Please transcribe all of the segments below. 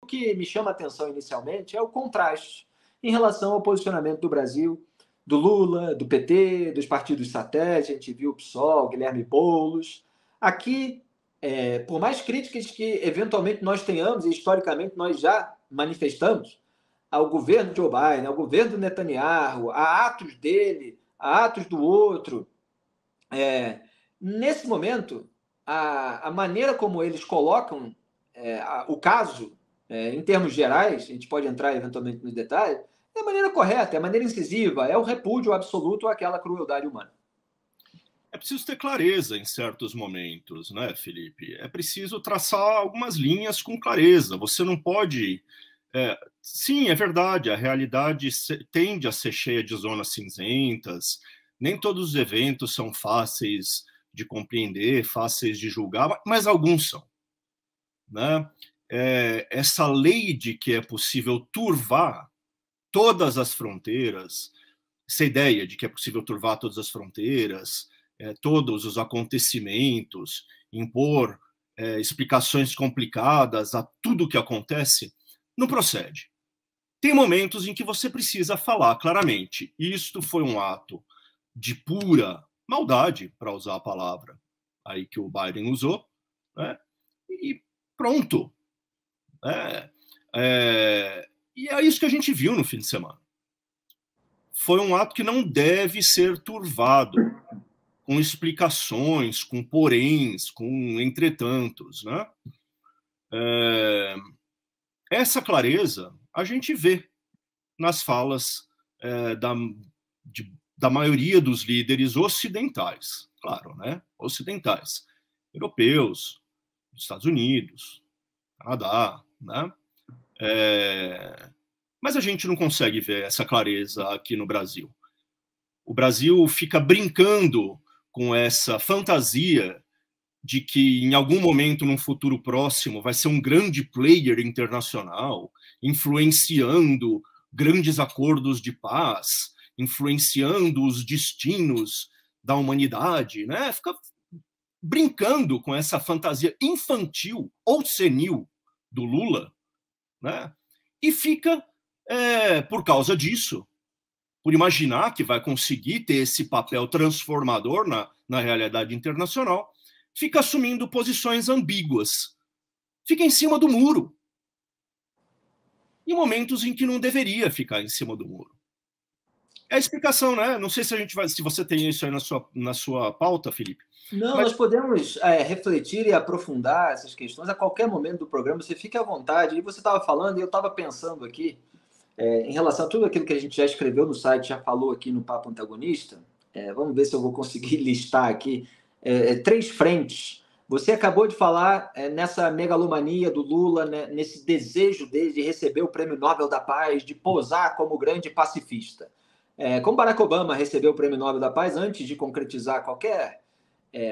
que me chama a atenção inicialmente é o contraste em relação ao posicionamento do Brasil, do Lula, do PT, dos partidos satélites. A gente viu o PSOL, Guilherme Boulos. Aqui, por mais críticas que eventualmente nós tenhamos, e historicamente nós já manifestamos, ao governo Joe Biden, ao governo Netanyahu, a atos dele, a atos do outro, nesse momento, a maneira como eles colocam o caso, em termos gerais, a gente pode entrar eventualmente nos detalhes, é a maneira correta, é a maneira incisiva, é o repúdio absoluto àquela crueldade humana. É preciso ter clareza em certos momentos, né, Felipe? É preciso traçar algumas linhas com clareza. Você não pode... sim, é verdade, a realidade tende a ser cheia de zonas cinzentas, nem todos os eventos são fáceis de compreender, fáceis de julgar, mas alguns são, né? Essa lei de que é possível turvar todas as fronteiras, essa ideia de que é possível turvar todas as fronteiras, todos os acontecimentos, impor explicações complicadas a tudo o que acontece, não procede. Tem momentos em que você precisa falar claramente. Isto foi um ato de pura maldade, para usar a palavra aí que o Biden usou, né? E pronto. E é isso que a gente viu no fim de semana. Foi um ato que não deve ser turvado com explicações, com poréns, com entretantos, né? Essa clareza a gente vê nas falas da maioria dos líderes ocidentais, claro, né? Ocidentais, europeus, dos Estados Unidos, Canadá, né? Mas a gente não consegue ver essa clareza aqui no Brasil. O Brasil fica brincando com essa fantasia de que em algum momento, num futuro próximo, vai ser um grande player internacional, influenciando grandes acordos de paz, influenciando os destinos da humanidade, né? Fica brincando com essa fantasia infantil ou senil do Lula, né? E fica, por causa disso, por imaginar que vai conseguir ter esse papel transformador na realidade internacional, fica assumindo posições ambíguas. Fica em cima do muro. Em momentos em que não deveria ficar em cima do muro. É a explicação, né? Não sei se você tem isso aí na sua pauta, Felipe. Não, nós podemos refletir e aprofundar essas questões a qualquer momento do programa. Você fique à vontade. E você estava falando, e eu estava pensando aqui, em relação a tudo aquilo que a gente já escreveu no site, já falou aqui no Papo Antagonista. Vamos ver se eu vou conseguir listar aqui 3 frentes. Você acabou de falar nessa megalomania do Lula, né, nesse desejo dele de receber o Prêmio Nobel da Paz, de posar como grande pacifista. Como Barack Obama recebeu o Prêmio Nobel da Paz antes de concretizar qualquer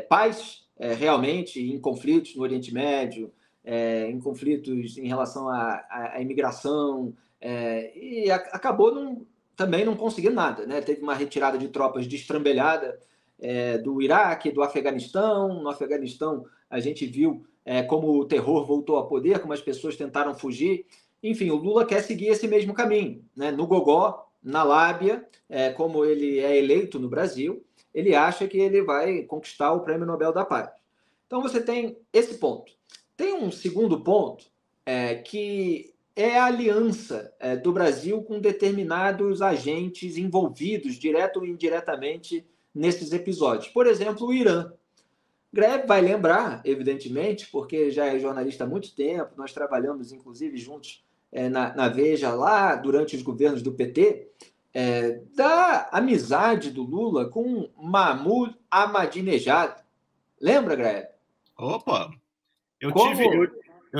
paz, realmente, em conflitos no Oriente Médio, em conflitos em relação à imigração, e acabou também não conseguindo nada, né? Teve uma retirada de tropas destrambelhada do Iraque, do Afeganistão. No Afeganistão, a gente viu como o terror voltou a poder, como as pessoas tentaram fugir. Enfim, o Lula quer seguir esse mesmo caminho, né? No gogó, na lábia, como ele é eleito no Brasil, ele acha que ele vai conquistar o Prêmio Nobel da Paz. Então você tem esse ponto. Tem um segundo ponto, que é a aliança do Brasil com determinados agentes envolvidos, direto ou indiretamente, nesses episódios. Por exemplo, o Irã. Grebe vai lembrar, evidentemente, porque já é jornalista há muito tempo, nós trabalhamos, inclusive, juntos na Veja, lá durante os governos do PT, da amizade do Lula com Mahmoud Ahmadinejad. Lembra, Grebe? Opa! Eu Como...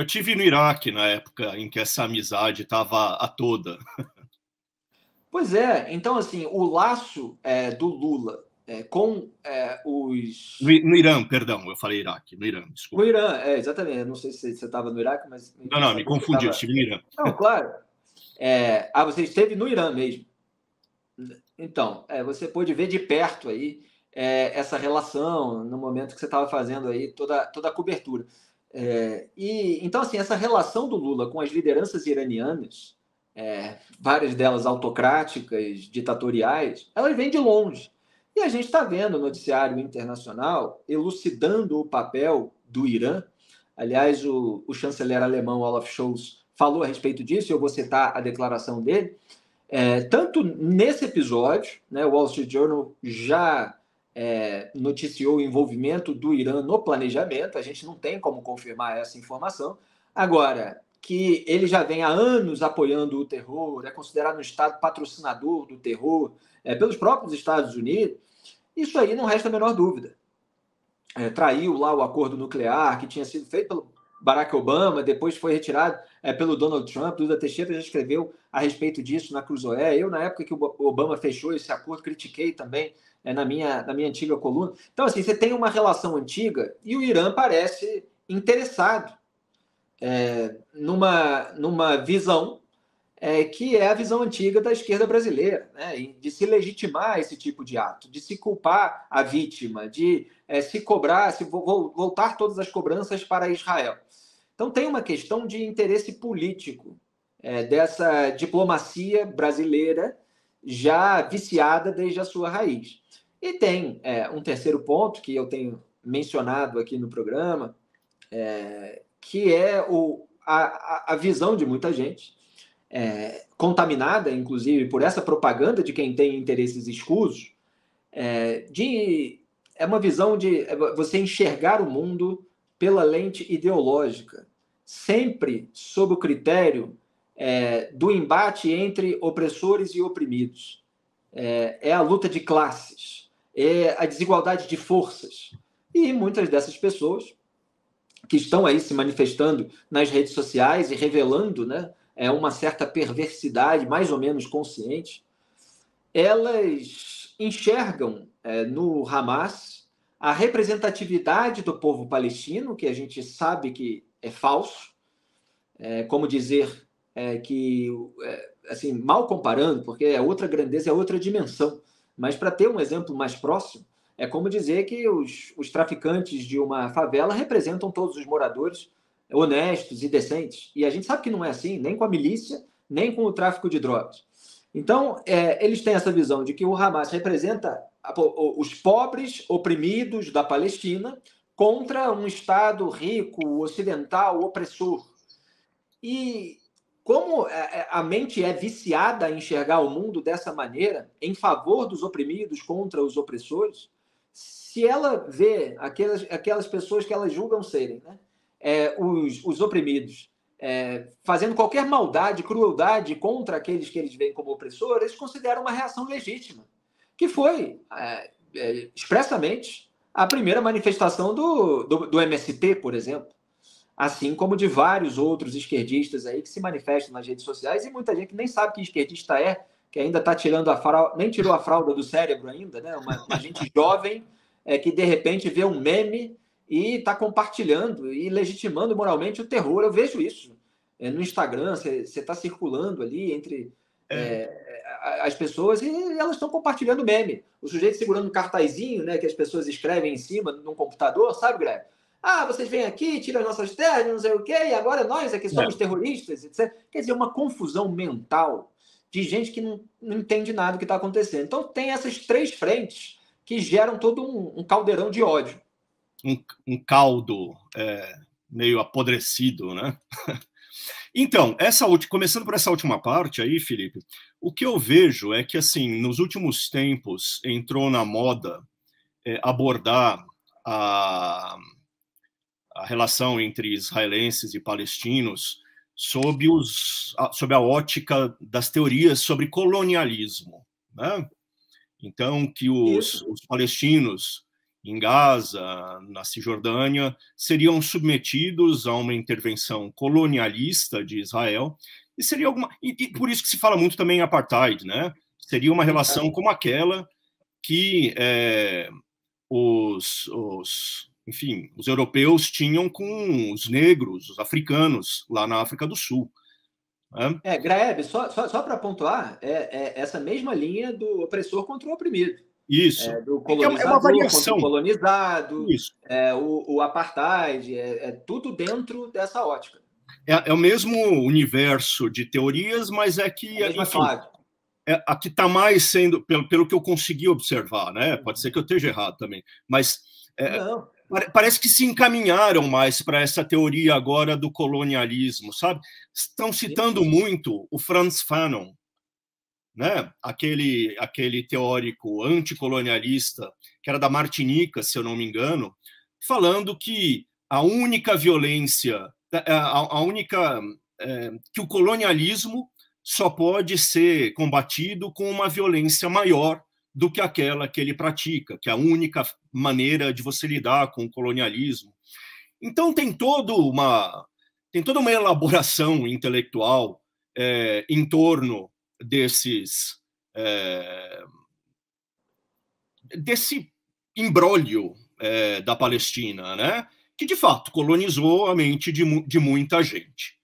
tive no Iraque na época em que essa amizade estava a toda. Pois é, então, assim, o laço do Lula com os... No Irã, perdão, eu falei Iraque, no Irã, desculpa. O Irã, exatamente, eu não sei se você estava no Iraque, mas... Não, me confundi, eu estive no Irã. Não, claro. Você esteve no Irã mesmo. Então, você pôde ver de perto aí essa relação no momento que você estava fazendo aí toda a cobertura. Então, assim, essa relação do Lula com as lideranças iranianas, várias delas autocráticas, ditatoriais, elas vêm de longe. E a gente está vendo o noticiário internacional elucidando o papel do Irã. Aliás, o chanceler alemão Olaf Scholz falou a respeito disso, eu vou citar a declaração dele. Tanto nesse episódio, né, o Wall Street Journal já noticiou o envolvimento do Irã no planejamento, a gente não tem como confirmar essa informação. Agora, que ele já vem há anos apoiando o terror, é considerado um Estado patrocinador do terror pelos próprios Estados Unidos, isso aí não resta a menor dúvida. Traiu lá o acordo nuclear que tinha sido feito pelo Barack Obama, depois foi retirado pelo Donald Trump. Duda Teixeira já escreveu a respeito disso na Cruzoé. Eu, na época que o Obama fechou esse acordo, critiquei também na minha antiga coluna. Então, assim, você tem uma relação antiga e o Irã parece interessado numa visão que é a visão antiga da esquerda brasileira, né? De se legitimar esse tipo de ato, de se culpar a vítima, de se cobrar, voltar todas as cobranças para Israel. Então tem uma questão de interesse político dessa diplomacia brasileira já viciada desde a sua raiz. E tem um terceiro ponto que eu tenho mencionado aqui no programa, que é a visão de muita gente, contaminada, inclusive, por essa propaganda de quem tem interesses escusos, é uma visão de você enxergar o mundo pela lente ideológica, sempre sob o critério do embate entre opressores e oprimidos. É a luta de classes, é a desigualdade de forças. E muitas dessas pessoas que estão aí se manifestando nas redes sociais e revelando, né, uma certa perversidade, mais ou menos consciente, elas enxergam no Hamas a representatividade do povo palestino, que a gente sabe que é falso, como dizer que, assim, mal comparando, porque é outra grandeza, é outra dimensão, mas para ter um exemplo mais próximo, é como dizer que os traficantes de uma favela representam todos os moradores honestos e decentes. E a gente sabe que não é assim, nem com a milícia, nem com o tráfico de drogas. Então, eles têm essa visão de que o Hamas representa os pobres oprimidos da Palestina contra um Estado rico, ocidental, opressor. E como a mente é viciada a enxergar o mundo dessa maneira, em favor dos oprimidos contra os opressores, se ela vê aquelas pessoas que elas julgam serem, né, os oprimidos, fazendo qualquer maldade, crueldade contra aqueles que eles veem como opressores, eles consideram uma reação legítima, que foi expressamente a primeira manifestação do MST, por exemplo, assim como de vários outros esquerdistas aí que se manifestam nas redes sociais, e muita gente que nem sabe que esquerdista que ainda está tirando a fralda, nem tirou a fralda do cérebro ainda, né? Uma gente jovem que de repente vê um meme e está compartilhando e legitimando moralmente o terror. Eu vejo isso no Instagram, você está circulando ali entre as pessoas e elas estão compartilhando meme. O sujeito segurando um cartazinho, né, que as pessoas escrevem em cima num computador, sabe, Greg? Vocês vêm aqui, tiram as nossas terras, não sei o quê, e agora nós aqui somos terroristas, etc. Quer dizer, uma confusão mental de gente que não entende nada do que está acontecendo. Então tem essas três frentes que geram todo um caldeirão de ódio. Um caldo meio apodrecido, né? Então, começando por essa última parte aí, Felipe, o que eu vejo é que, assim, nos últimos tempos entrou na moda abordar a relação entre israelenses e palestinos sob a ótica das teorias sobre colonialismo, né? Então, que os palestinos em Gaza, na Cisjordânia, seriam submetidos a uma intervenção colonialista de Israel, e seria e por isso que se fala muito também em apartheid, né? Seria uma relação como aquela que enfim, os europeus tinham com os negros, os africanos, lá na África do Sul. Graeb, só para pontuar, essa mesma linha do opressor contra o oprimido. Isso. Do É uma colonizador contra o variação. colonizado, Isso. o apartheid, tudo dentro dessa ótica. É o mesmo universo de teorias, mas é que, A mesma enfim, clave. a que está mais sendo, pelo que eu consegui observar, né? Pode ser que eu esteja errado também, mas Não. parece que se encaminharam mais para essa teoria agora do colonialismo, sabe? Estão citando muito o Frantz Fanon, né? Aquele teórico anticolonialista que era da Martinica, se eu não me engano, falando que a única violência, a única que o colonialismo só pode ser combatido com uma violência maior do que aquela que ele pratica, que é a única maneira de você lidar com o colonialismo. Então tem toda uma elaboração intelectual em torno desses desse imbróglio da Palestina, né? Que de fato colonizou a mente de muita gente.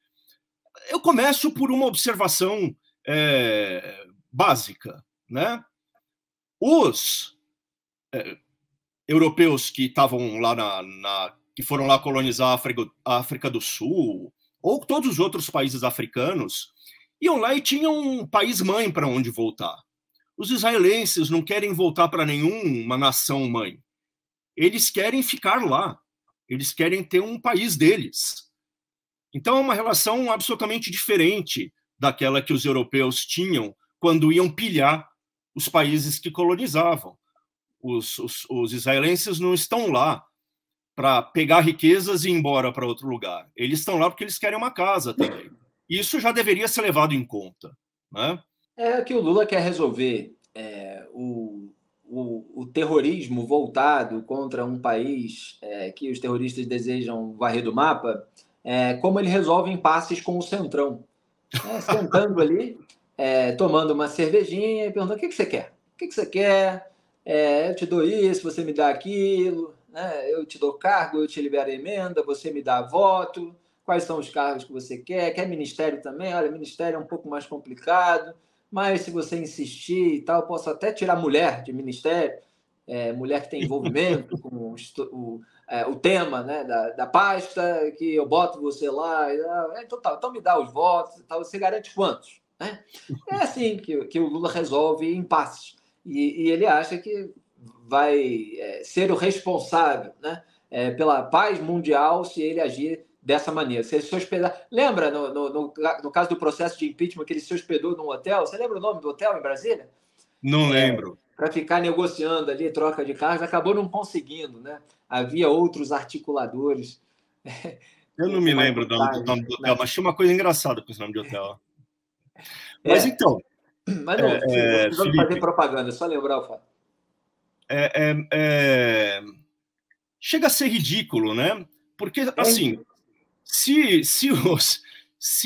Eu começo por uma observação básica, né? Os europeus que estavam lá que foram lá colonizar a África do Sul, ou todos os outros países africanos, iam lá e tinham um país-mãe para onde voltar. Os israelenses não querem voltar para nenhuma nação-mãe. Eles querem ficar lá. Eles querem ter um país deles. Então, é uma relação absolutamente diferente daquela que os europeus tinham quando iam pilhar os países que colonizavam. Os israelenses não estão lá para pegar riquezas e ir embora para outro lugar. Eles estão lá porque eles querem uma casa também. Isso já deveria ser levado em conta, né? É que o Lula quer resolver o terrorismo voltado contra um país que os terroristas desejam varrer do mapa, como ele resolve impasses com o Centrão. Sentando ali, tomando uma cervejinha e perguntando: o que você quer? O que você quer? Eu te dou isso, você me dá aquilo, né? Eu te dou cargo, eu te libero a emenda, você me dá voto. Quais são os cargos que você quer? Quer ministério também? Olha, ministério é um pouco mais complicado, mas se você insistir e tal, posso até tirar mulher de ministério, mulher que tem envolvimento com o tema, né, da pasta, que eu boto você lá, então, tá, então me dá os votos e tal, você garante quantos? Né? É assim que o Lula resolve impasses. E ele acha que vai ser o responsável, né, pela paz mundial se ele agir dessa maneira. Se ele se hospedar. Lembra, no caso do processo de impeachment, que ele se hospedou num hotel? Você lembra o nome do hotel em Brasília? Não lembro. Para ficar negociando ali, troca de cargos, acabou não conseguindo, né? Havia outros articuladores. Eu não me lembro do nome do hotel, mas tinha uma coisa engraçada com esse nome de hotel. Mas então, mas não precisamos fazer Felipe, propaganda, só lembrar o fato. Chega a ser ridículo, né? Porque, assim, se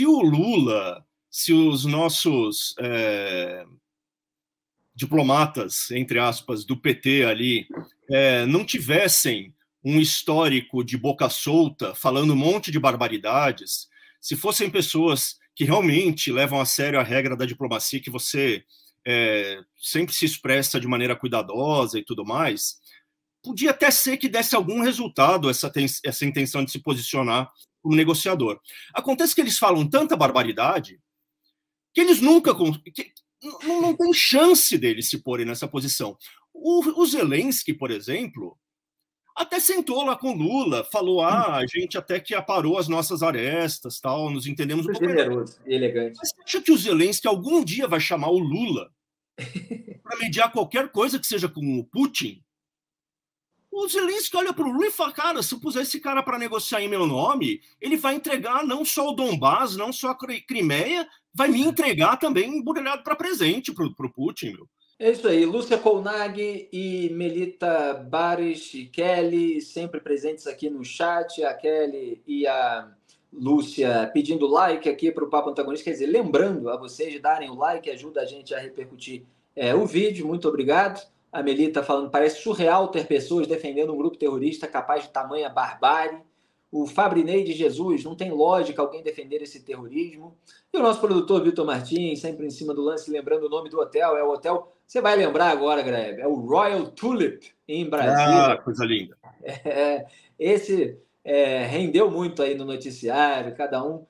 o Lula, se os nossos diplomatas, entre aspas, do PT ali, não tivessem um histórico de boca solta, falando um monte de barbaridades, se fossem pessoas que realmente levam a sério a regra da diplomacia, que você sempre se expressa de maneira cuidadosa e tudo mais, podia até ser que desse algum resultado essa intenção de se posicionar como negociador. Acontece que eles falam tanta barbaridade que eles nunca... não tem chance deles se porem nessa posição. O Zelensky, por exemplo, até sentou lá com Lula, falou: a gente até que aparou as nossas arestas, tal, nos entendemos um pouco melhor. Generoso e elegante. Mas você acha que o Zelensky algum dia vai chamar o Lula para mediar qualquer coisa que seja com o Putin? O Zelensky olha para o Lula e fala: cara, se eu puser esse cara para negociar em meu nome, ele vai entregar não só o Donbass, não só a Crimeia, vai me entregar também embrulhado para presente para o Putin, meu. É isso aí. Lúcia Kolnag e Melita Bares e Kelly, sempre presentes aqui no chat. A Kelly e a Lúcia pedindo like aqui para o Papo Antagonista. Quer dizer, lembrando a vocês de darem o like, ajuda a gente a repercutir o vídeo. Muito obrigado. A Melita falando: parece surreal ter pessoas defendendo um grupo terrorista capaz de tamanha barbárie. o Fabrinei de Jesus, não tem lógica alguém defender esse terrorismo. E o nosso produtor Vitor Martins, sempre em cima do lance, lembrando o nome do hotel, é o hotel, você vai lembrar agora, Grebe, é o Royal Tulip, em Ah, Brasília. coisa linda. Esse rendeu muito aí no noticiário, cada um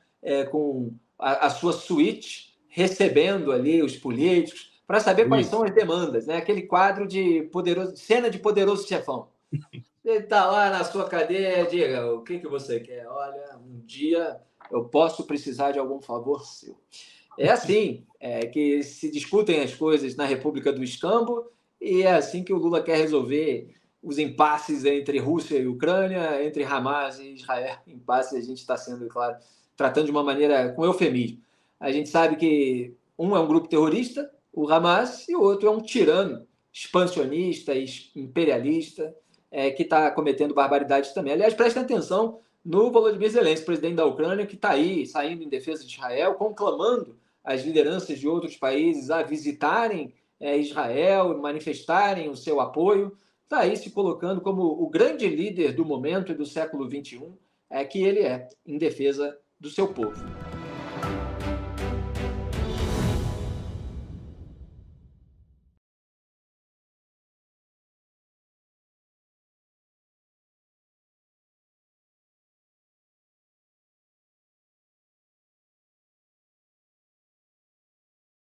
com a sua suíte, recebendo ali os políticos, para saber quais são as demandas, né? Aquele quadro de cena de Poderoso Chefão. Ele está lá na sua cadeia, diga o que você quer. Olha, um dia eu posso precisar de algum favor seu. É assim que se discutem as coisas na República do Escambo e é assim que o Lula quer resolver os impasses entre Rússia e Ucrânia, entre Hamas e Israel. Impasses a gente está sendo, claro, tratando de uma maneira com eufemismo. A gente sabe que um é um grupo terrorista, o Hamas, e o outro é um tirano expansionista, imperialista, que está cometendo barbaridades também. Aliás, prestem atenção no Volodymyr Zelensky, presidente da Ucrânia, que está aí saindo em defesa de Israel, conclamando as lideranças de outros países a visitarem Israel, manifestarem o seu apoio, está aí se colocando como o grande líder do momento e do século XXI, que ele é, em defesa do seu povo.